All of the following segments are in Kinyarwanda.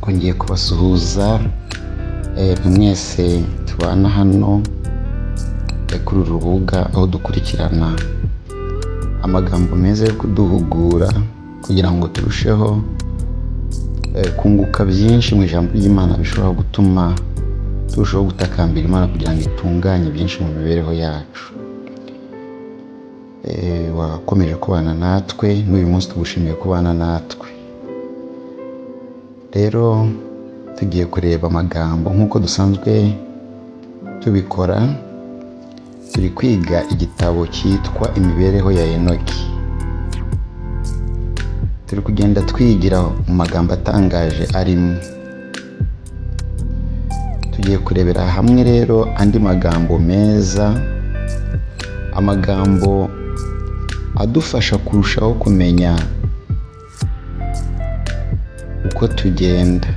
twongeye kubasuhuza mwese tubana hano kuri uru rubuga aho dukurikirana amagambo meza yo kuduhugura kugira ngo turusheho kunguka byinshi mu ijambo ry'Imana bishobora gutuma turushaho gutakambira Imana kugira ngo itunganye byinshi mu mibereho yacu. Wakomeje kubana natwe n'uyu munsi tugushimiye kubana natwe. Rero tugiye kureba amagambo nk'uko dusanzwe tubikora. Turi kwiga igitabo cyitwa imibereho ya Enoki. Turi kugenda twigira mu magambo atangaje arimo. Tugiye kurebera hamwe rero andi magambo meza, amagambo adufasha kurushaho kumenya uko tugenda,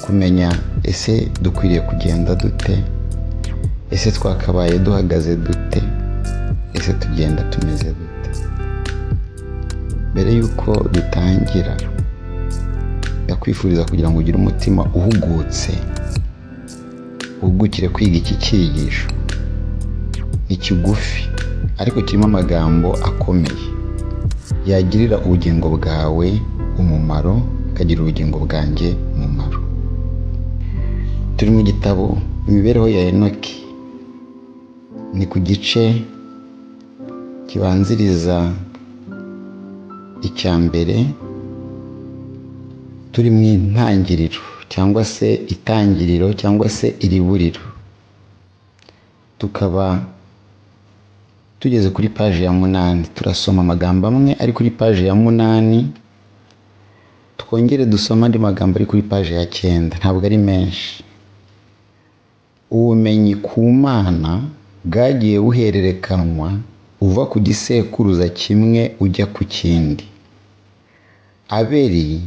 kumenya ese dukwiriye kugenda dute, ese twakabaye duhagaze dute, ese tugenda tumeze dute. Mbere yuko dutangira, ndakwifuriza kugira ngo ugire umutima uhugutse, uhugukire kwiga iki cyigisho. Ni kigufi ariko kirimo amagambo akomeye yagirira ubugingo bwawe umumaro, akagira ubugingo bwanjye umumaro. Turi mu gitabo imibereho ya Enoki. Ni ku gice kibanziriza icya mbere. Turi mu intangiriro cyangwa se itangiriro cyangwa se iriburiro. Tukaba tugeze kuri paji ya 8. Turasoma amagambo amwe ari kuri paji ya 8, twongere dusoma andi magambo ari kuri paji ya 9. Ntabwo ari menshi. Ubumenyi ku Mana bwagiye buhererekanwa uva ku gisekuruza kimwe ujya ku kindi. Abeli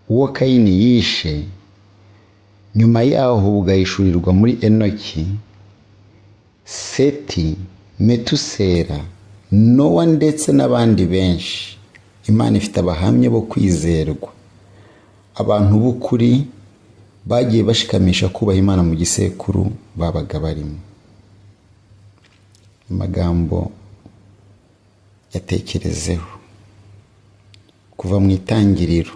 uwo Kayini yishe, nyuma yaho bugahishurirwa muri Enoki, Seti, Metusela, Nowa ndetse n'abandi benshi. Imana ifite abahamya bo kwizerwa, abantu b'ukuri bagiye bashikamisha kubaha Imana mu gisekuru babaga barimo. Amagambo yatekerezeho kuva mu itangiriro.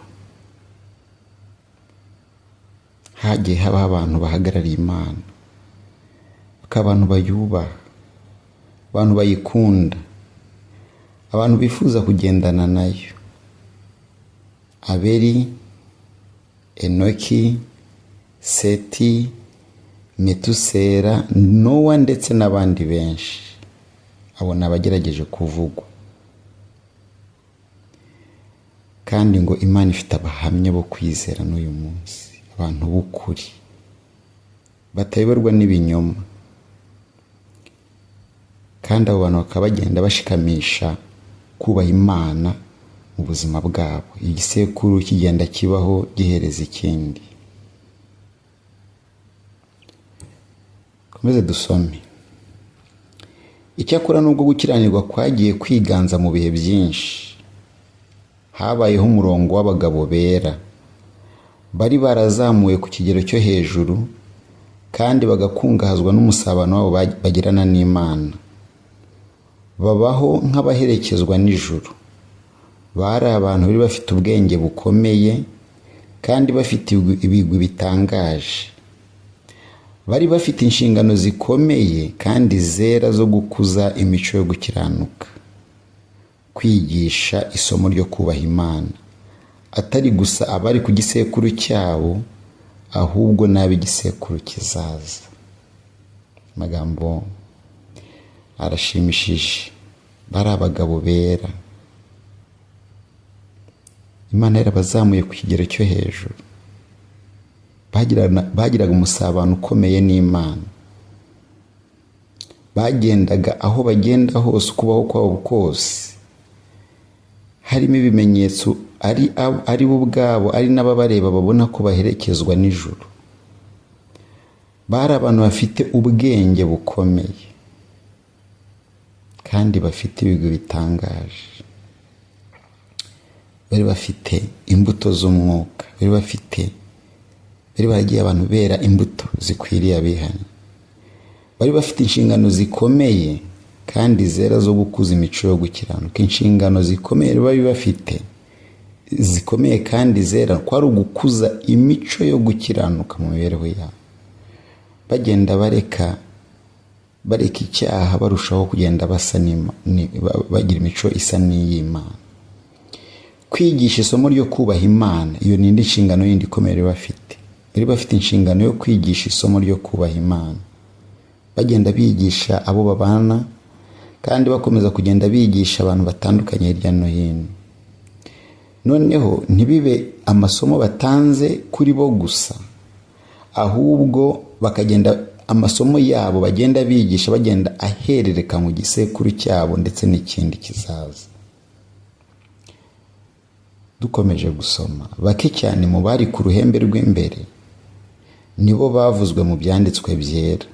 Hagiye habaho abantu bahagarariye Imana, abantu bayubaha, abantu bayikunda, abantu bifuza kugendana nayo. Abeli, Enoki, Seti, Metusela, Nowa ndetse n'abandi benshi. Abo ni abagerageje kuvugwa. Kandi ngo Imana ifite abahamya bo kwizera n'uyu munsi, abantu b'ukuri batayoberwa n'ibinyoma. Kandi abo bantu bakaba bagenda bashikamisha kubaha Imana mu buzima bwabo, igisekuru kigenda kibaho gihereza ikindi. Komeze dusome. Icyakora nubwo gukiranirwa kwagiye kwiganza mu bihe byinshi, habayeho umurongo w'abagabo bera bari barazamuwe ku kigero cyo hejuru kandi bagakungahazwa n'umusabano wabo bagirana n'Imana. Babaho nk'abaherekezwa n'ijuru. Bari abantu bari bafite ubwenge bukomeye kandi bafite ibigwi bitangaje. Bari bafite inshingano zikomeye kandi zera zo gukuza imico yo gukiranuka, kwigisha isomo ryo kubaha Imana, atari gusa abari ku gisekuru cyabo, ahubwo n'ab'igisekuru kizaza. Amagambo arashimishije. Bari abagabo bera. Imana yarabazamuye ku kigero cyo hejuru. Bagiraga umusabano ukomeye n'Imana. Bagendaga aho bagenda hose, kubaho kwabo kose harimo ibimenyetso ari bo ubwabo ari n'ababareba babona ko baherekezwa n'ijuru. Bari abantu bafite ubwenge bukomeye kandi bafite ibigwi bitangaje. bari bafite imbuto z'umwuka, bari baragiye abantu bera imbuto zikwiriye abihanye, bari bafite inshingano zikomeye kandi zera zo gukuza imico yo gukiranuka. Inshingano zikomeye bari bafite zikomeye kandi zera kwari ugukuza imico yo gukiranuka mu mibereho yabo, bagenda bareka icyaha, barushaho kugenda bagira imico isa n'iy'Imana. Kwigisha isomo ryo kubaha Imana, iyo ni indi nshingano yindi ikomeye bari bafite inshingano yo kwigisha isomo ryo kubaha Imana, bagenda bigisha abo babana kandi bakomeza kugenda bigisha abantu batandukanye hirya no hino. Noneho ntibibe amasomo batanze kuri bo gusa, ahubwo bakagenda amasomo yabo bagenda bigisha bagenda aherereka mu gisekuru cyabo ndetse n'ikindi kizaza. Dukomeje gusoma, bake cyane mu bari ku ruhembe rw'imbere nibo bavuzwe mu byanditswe byera,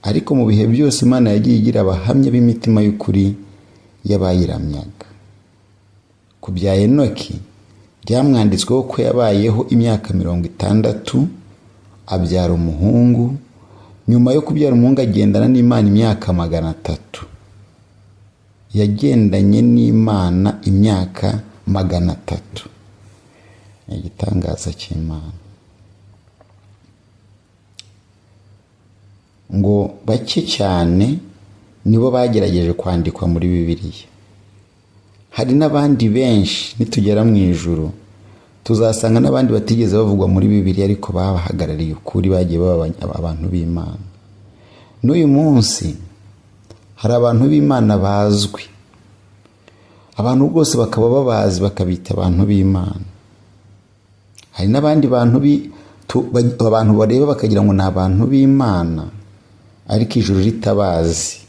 ariko mu bihe byose Imana yagiye igira abahamya b'imitima y'ukuri y'abayiramyaga. Ku bya Enoki byamwanditsweho ko yabayeho imyaka 60, abyara umuhungu. Nyuma yo kubyara umuhungu agendana n'Imana imyaka 300. Yagendanye n'Imana imyaka 300. Igitangaza cy'Imana. Ngo bake cyane nibo bagerageje kwandikwa muri Bibiliya. Hari n'abandi benshi nitugera mu ijuru tuzasanga n'abandi batigeze bavugwa muri Bibiliya ariko babahagarariye ukuri, bagiye baba abantu b'Imana. N'uyu munsi hari abantu b'Imana bazwi, abantu bose bakaba babazi bakabita abantu b'Imana. Hari n'abandi bantu abantu bareba bakagira ngo ni abantu b'Imana ariko ijuru ritabazi,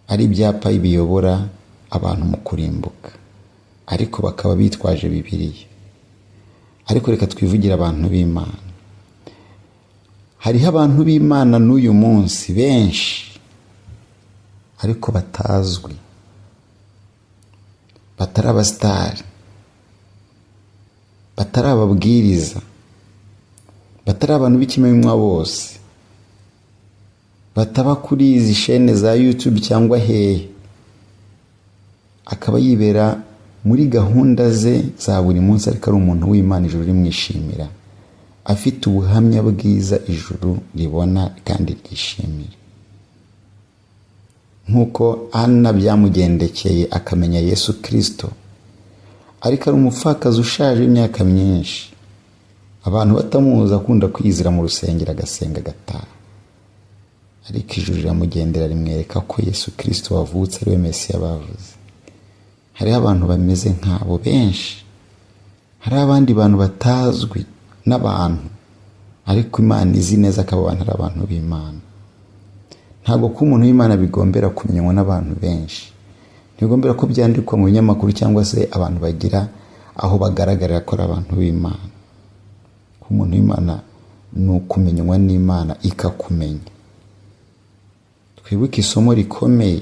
ari ibyapa biyobora abantu mu kurimbuka, ariko bakaba bitwaje Bibiliya. Ariko reka twivugira abantu b'Imana. Hariho abantu b'Imana n'uyu munsi benshi ariko batazwi, batari abasitari, batari ababwiriza, batari abantu b'ikimenywa bose, bataba kuri izi shene za YouTube cyangwa hehe, akaba yibera muri gahunda ze za buri munsi, ariko ari umuntu w'Imana ijuru rimwishimira, afite ubuhamya bwiza ijuru ribona kandi ryishimira. Nkuko Anna byamugendekeye akamenya Yesu Kristo, ariko ari umupfakazi ushaje imyaka myinshi, abantu batamuzi, akunda kwizira mu rusengero agasenga agataha, ariko ijuru riramugendera rimwereka ko Yesu Kristo wavutse ari we Mesiya bavuze. Hariho abantu bameze nk'abo benshi, hari abandi bantu batazwi n'abantu, ariko Imana izi neza ko abo bantu ari abantu b'Imana. Ntabwo ko umuntu w'Imana bigombera kumenywa n'abantu benshi, ntibigombera ko byandikwa mu binyamakuru cyangwa se abantu bagira aho bagaragarira ko ari abantu b'Imana. Ko umuntu w'Imana ni ukumenywa n'Imana ikakumenya. Twibuke isomo rikomeye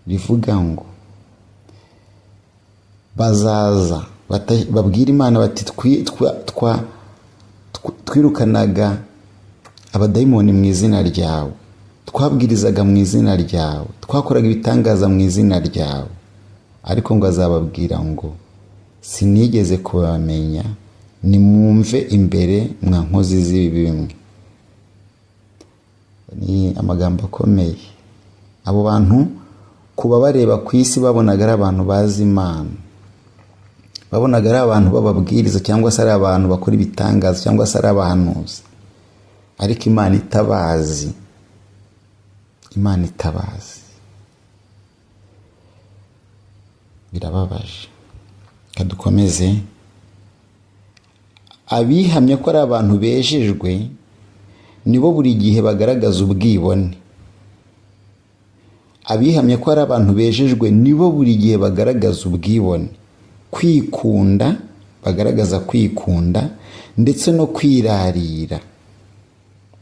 rivuga ngo bazaza babwira Imana bati twirukanaga abadayimoni mu izina ryawe, twabwirizaga mu izina ryawe, twakoraga ibitangaza mu izina ryawe. Ariko ngo azababwira ngo sinigeze kubamenya, nimwumve imbere mwa nkozi z'ibibi bimwe. Ni amagambo akomeye. Abo bantu kuba bareba ku isi babonaga ari abantu bazi Imana, babonaga ari abantu bababwiriza cyangwa se ari abantu bakora ibitangaza cyangwa se ari abahanuzi, ariko Imana itabazi. Imana itabazi. Birababaje. Kadukomeze. Abihamye ko ari abantu bejejwe nibo buri gihe bagaragaza ubwibone. Abihamye ko ari abantu bejejwe nibo buri gihe bagaragaza ubwibone, kwikunda, bagaragaza kwikunda ndetse no kwirarira.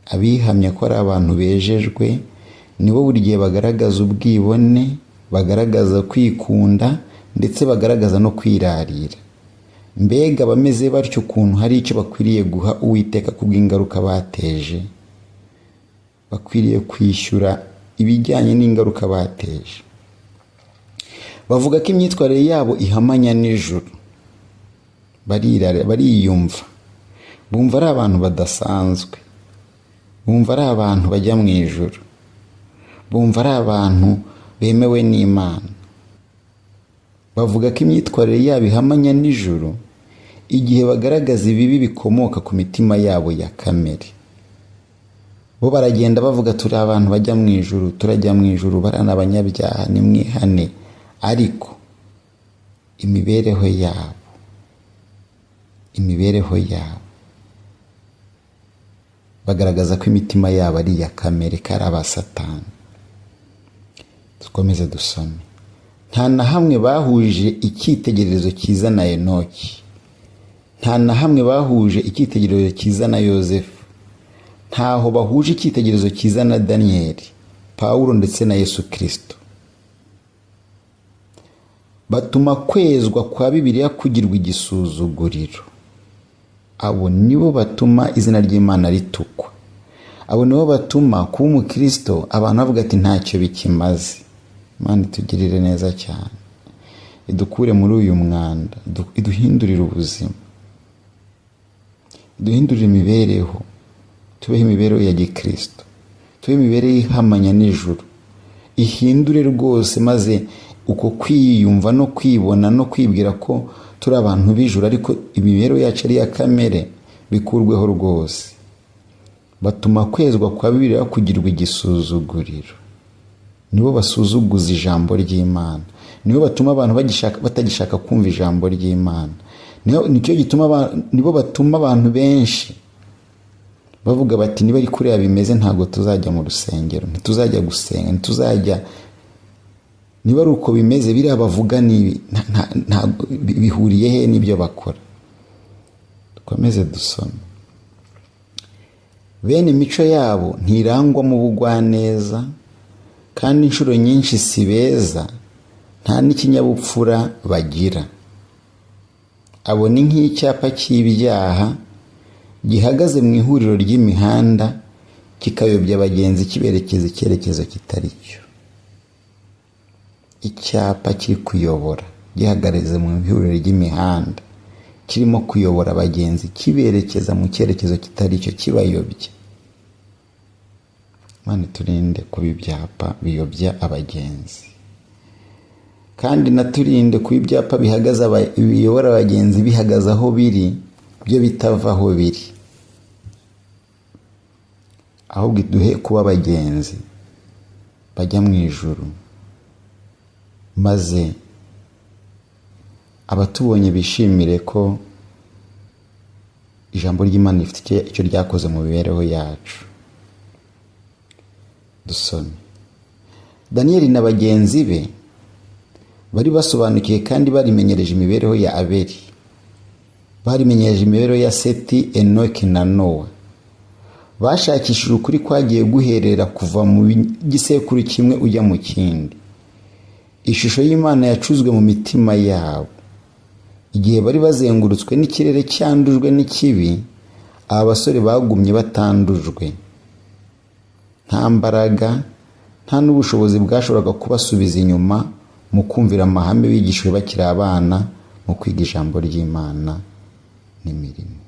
Abihamye ko ari abantu bejejwe nibo buri gihe bagaragaza ubwibone, bagaragaza kwikunda ndetse bagaragaza no kwirarira. Mbega bameze batyo ukuntu hari icyo bakwiriye guha Uwiteka kubw'ingaruka bateje. Bakwiriye kwishyura ibijyanye n'ingaruka bateje. Bavuga ko imyitwarire yabo ihamanya n'ijuru. Bariyumva. Bumva ari abantu badasanzwe. Bumva ari abantu bajya mu ijuru. Bumva ari abantu bemewe n'Imana. Bavuga ko imyitwarire yabo ihamanya n'ijuru igihe bagaragaza ibibi bikomoka ku mitima yabo ya kamere. Bo baragenda bavuga turi abantu bajya mu ijuru, turajya mu ijuru, barana abanyabyaha nimwihane. Ariko imibereho yabo bagaragaza ko imitima yabo ari iya kamere, kari aba Satani. Dukomeze dusome. Nta na hamwe bahuje icyitegererezo cyiza na Enoki. Nta na hamwe bahuje icyitegererezo cyiza na Yosefu. Ntaho bahuje icyitegererezo cyiza na Daniyeli, Pawulo ndetse na Yesu Kristo. Batuma kwezwa kwa Bibiliya kugirwa igisuzuguriro. Abo nibo batuma izina ry'Imana ritukwa. Abo nibo batuma kuba umukristo abantu bavuga ati ntacyo bikimaze. Imana itugirire neza cyane, idukure muri uyu mwanda, iduhindurire ubuzima, iduhindurire imibereho, tubeho imibereho ya gikristo, tubeho imibereho ihamanya n'ijuru, ihindure rwose, maze uko kwiyumva no kwibona no kwibwira ko turi abantu b'ijuru ariko imibereho yacu ari iya kamere bikurweho rwose. Batuma kwezwa kwa Bibiliya kugirwa igisuzuguriro. Nibo basuzuguza ijambo ry'Imana. Nibo batuma abantu batagishaka kumva ijambo ry'Imana. Nicyo gituma nibo batuma abantu benshi bavuga bati niba ari kuriya bimeze ntabwo tuzajya mu rusengero, ntituzajya gusenga, ntituzajya. Niba ari uko bimeze biriya bavuga nibi bihuriye he n'ibyo bakora. Dukomeze dusome. Bene imico yabo ntirangwa mu bugwaneza, kandi inshuro nyinshi si beza, nta n'ikinyabupfura bagira. Abo ni nk'icyapa cy'ibyaha gihagaze mu ihuriro ry'imihanda kikayobya abagenzi kiberekeza icyerekezo kitari cyo. Icyapa kiri kuyobora gihagaze mu ihuriro ry'imihanda kirimo kuyobora abagenzi kiberekeza mu cyerekezo kitari cyo, kibayobya. Imana turinde kuba ibyapa biyobya abagenzi, kandi naturinde kuba ibyapa biyobora abagenzi bihagaze aho biri, byo bitava aho biri. Ahubwo iduhe kuba abagenzi bajya mu ijuru, maze abatubonye bishimire ko ijambo ry'Imana rifite icyo ryakoze mu mibereho yacu. Dusome. Daniyeli na bagenzi be bari basobanukiye kandi barimenyereje imibereho ya Abeli. Barimenyereje imibereho ya Seti, Enoki na Nowa. Bashakishije ukuri kwagiye guherera kuva mu gisekuru kimwe ujya mu kindi. Ishusho y'Imana yacuzwe mu mitima yabo. Igihe bari bazengurutswe n'ikirere cyandujwe n'ikibi, aba basore bagumye batandujwe. Nta mbaraga, nta n'ubushobozi bwashoboraga kubasubiza inyuma mu kumvira amahame bigishwe bakiri abana mu kwiga ijambo ry'Imana n'imirimo.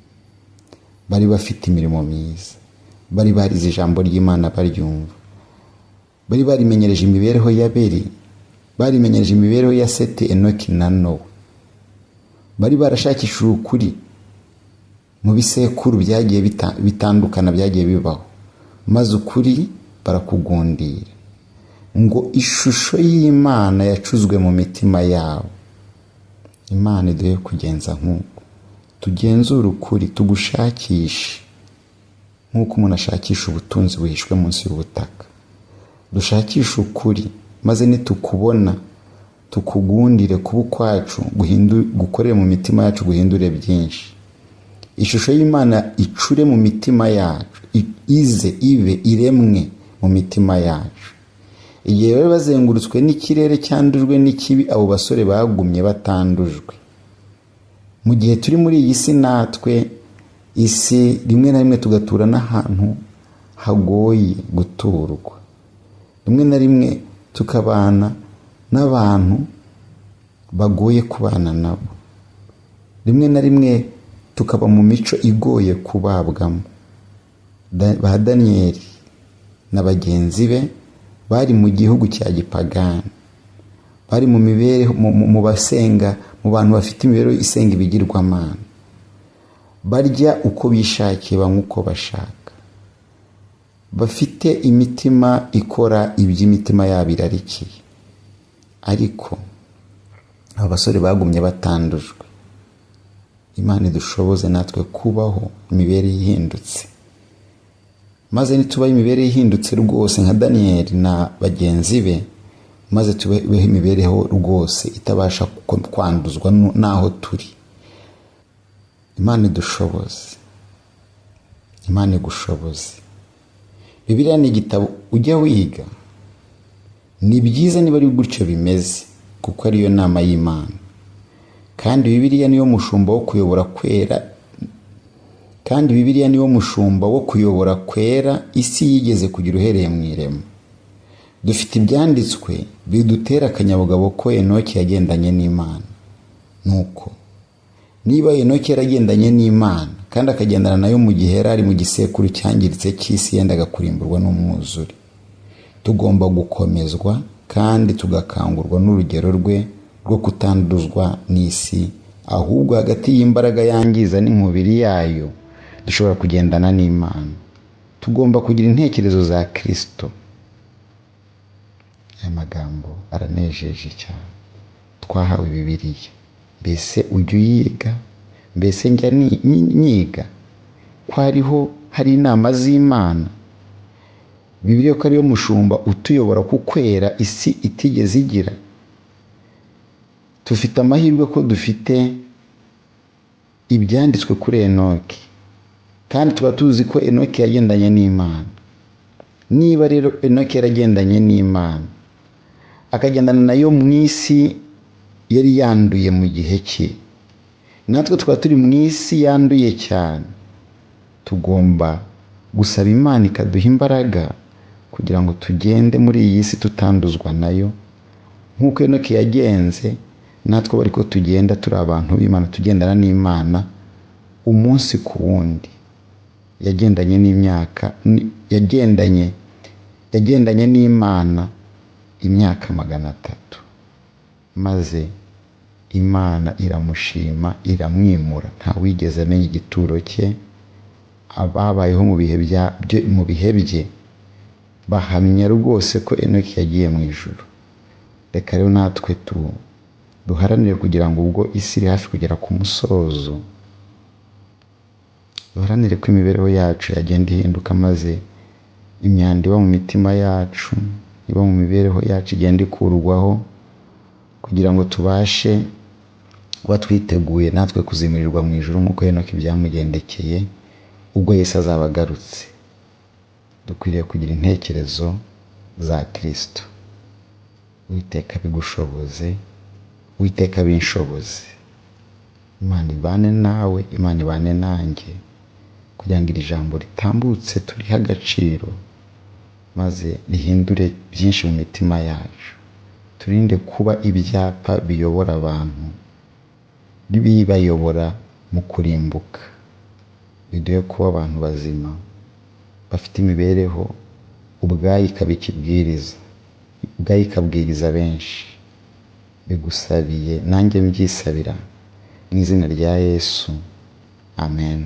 Bari bafite imirimo myiza, bari barize ijambo ry'Imana baryumva, bari barimenyereje imibereho ya Abeli, barimenyereje imibereho ya Seti, Enoki na Nowa. Bari barashakishije ukuri mu bisekuru byagiye bitandukana byagiye bibaho, maze ukuri barakugundira. Ngo ishusho y'Imana yacuzwe mu mitima yabo. Imana iduhe kugenza nk'uko, tugenzura ukuri, tugushakishe nk'uko umuntu ashakisha ubutunzi buhishwe munsi y'ubutaka. Dushakishe ukuri, maze nitukubona tukugundire kuba kwacu, gukorera mu mitima yacu guhindure byinshi. Ishusho y'Imana icure mu mitima yacu, ibe iremwe mu mitima yacu. igihe bari bazengurutswe n'ikirere cyandujwe n'ikibi, abo basore bagumye batandujwe. Mu gihe turi muri iyi si, natwe isi rimwe na rimwe tugatura n'ahantu hagoye guturwa, rimwe na rimwe tukabana n'abantu bagoye kubana nabo, rimwe na rimwe tukaba mu mico igoye kubabwamo. Ba Daniyeli na bagenzi be bari mu gihugu cya gipagani, bari mu mibereho, mu basenga, mu bantu bafite imibereho isenga ibigirwamana, barya uko bishakiye, banywa uko bashaka, bafite imitima ikora iby'imitima yabo irarikiye. Ariko aba basore bagumye batandujwe. Imana idushoboze natwe kubaho imibereho ihindutse, maze nitubaho imibereho ihindutse rwose nka Daniyeli na bagenzi be, maze tubeho imibereho rwose itabasha kwanduzwa n'aho turi. Imana idushoboze, Imana igushoboze. Bibiliya ni igitabo ujya wiga, ni byiza niba ari gutyo bimeze, kuko ariyo nama y'Imana. Kandi Bibiliya niyo mushumba wo kuyobora kwera, kandi Bibiliya niyo mushumba wo kuyobora kwera isi yigeze kugira uhereye mu irema. Dufite ibyanditswe bidutera akanyabugabo ko Enoki yagendanye n'Imana. Nuko niba Enoki yaragendanye n'Imana kandi akagendana nayo mu gihe yari ari mu gisekuru cyangiritse cy'isi yendaga kurimburwa n'umwuzure, tugomba gukomezwa kandi tugakangurwa n'urugero rwe rwo kutanduzwa n'isi, ahubwo hagati y'imbaraga yangiza n'inkubiri yayo dushobora kugendana n'Imana. Tugomba kugira intekerezo za Kristo. Aya magambo aranejeje cyane. Twahawe Bibiliya, mbese ujya uyiga? Mbese njya nyiga ko hari inama z'Imana? Bibiliya ko ariyo mushumba utuyobora ku kwera isi itigeze igira. Tufite amahirwe ko dufite ibyanditswe kuri Enoki, kandi tuba tuzi ko Enoki yagendanye n'Imana. Niba rero Enoki yaragendanye n'Imana, akagendana nayo mu isi yari yanduye mu gihe cye, natwe tukaba turi mu isi yanduye cyane. Tugomba gusaba Imana ikaduha imbaraga kugira ngo tugende muri iyi si tutanduzwa nayo, nk'uko Enoki yagenze. Natwe bari ko tugenda turi abantu b'Imana, tugendana n'Imana umunsi ku wundi. Yagendanye n'Imana imyaka 300, maze Imana iramushima, iramwimura. Nta wigeze amenya igituro cye. Ababayeho mu bihe bye bahamya rwose ko Enoki yagiye mu ijuru. Reka rero natwe duharanire kugira ngo ubwo isi iri hafi kugera ku musozo, duharanire ko imibereho yacu yagenda ihinduka, maze imyanda iba mu mitima yacu, iba mu mibereho yacu igenda ikurwaho, kugira ngo tubashe kuba twiteguye natwe kuzimurirwa mu ijuru nk'uko Enoki byamugendekeye ubwo Yesu azaba agarutse. Dukwiriye kugira intekerezo za Kristo. Uwiteka bigushoboze, Uwiteka binshoboze. Imana ibane nawe, Imana ibane nanjye, kugira ngo iri jambo ritambutse turihe agaciro, maze rihindure byinshi mu mitima yacu. Turinde kuba ibyapa biyobora abantu, bibayobora mu kurimbuka. Biduhe kuba abantu bazima, bafite imibereho ubwayo ikaba ikibwiriza, ubwayo ikabwiriza benshi. Bigusabiye nanjye mbyisabira mu izina rya Yesu, amen.